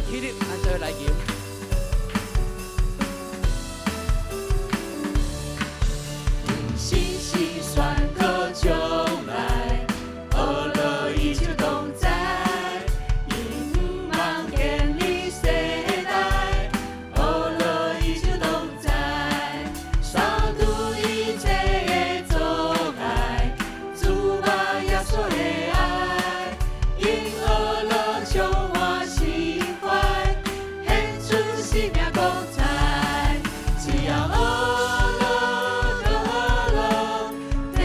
起立，咱做来吟。心心酸可将来，何乐依旧同在？因不忘见你世代，何乐依旧同在？杀毒一切的阻碍，主把耶稣的爱，因何乐充我心怀，献出生命光彩，只要何乐个何乐，天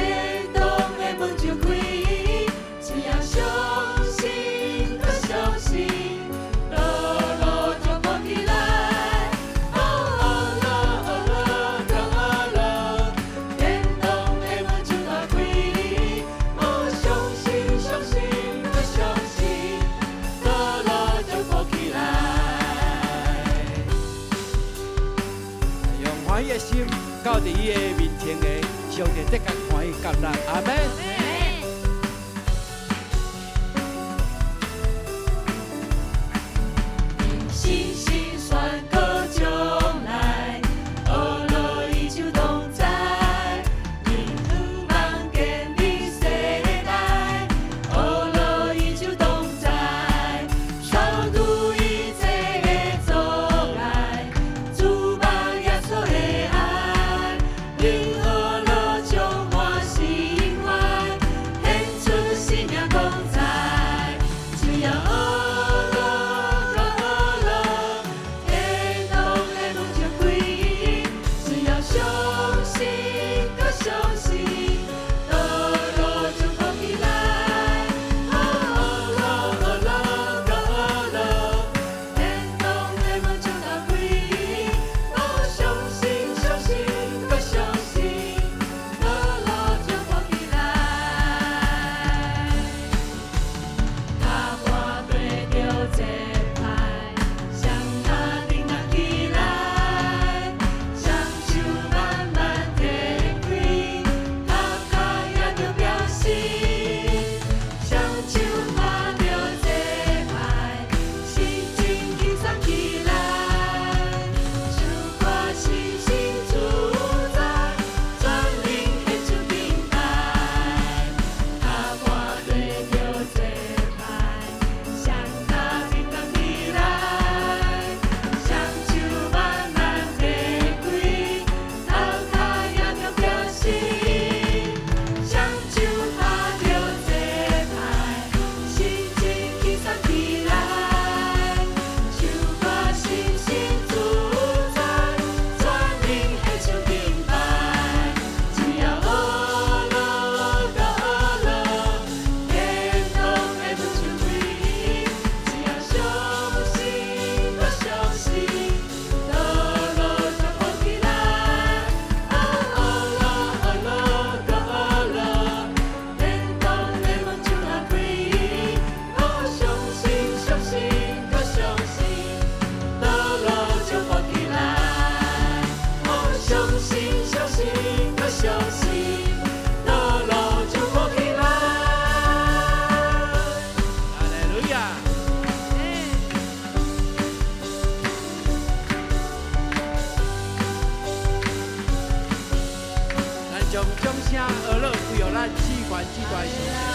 堂的门就开，只要相信个相信，乐乐就跑起来，哦乐乐个何乐，天堂的门就打开，哦相信相信个相信，乐乐就跑起来。用欢喜的心，到伫伊的面前的上帝，得甲欢喜感恩。阿门。心心酸可将来，何乐依旧同在？因不忘见你世代，何乐依旧同在？扫除一切的阻碍，主把耶稣的爱，因何乐充我心怀，献出生命光彩，只要何乐个何乐，天堂的门就开，只要相信个相信，乐乐就跑起来，哦乐乐个何乐，天堂的门就打开，哦相信相信个相信，乐乐就跑起来。他我对着节拍，向他顶上起来，双手慢慢展开，他卡也着表示，双手拍着节拍，心情轻松起来，手挂信心主宰，专灵献出敬拜，他我对着节拍，向他顶上起来，双手慢慢展开，他卡也着表示，双手拍着节拍，心情轻松起来，手挂信心主宰，专灵献出敬拜，只要何乐个何乐，天堂的门就开，只要相信个相信，乐乐就跑起来，哦乐个何乐，天堂的门就打开，哦相信相信个相信，乐乐就跑起来，哦相信相信个相信，乐乐就跑起来。阿利路亚。咱将掌声、乐归予咱主管机关。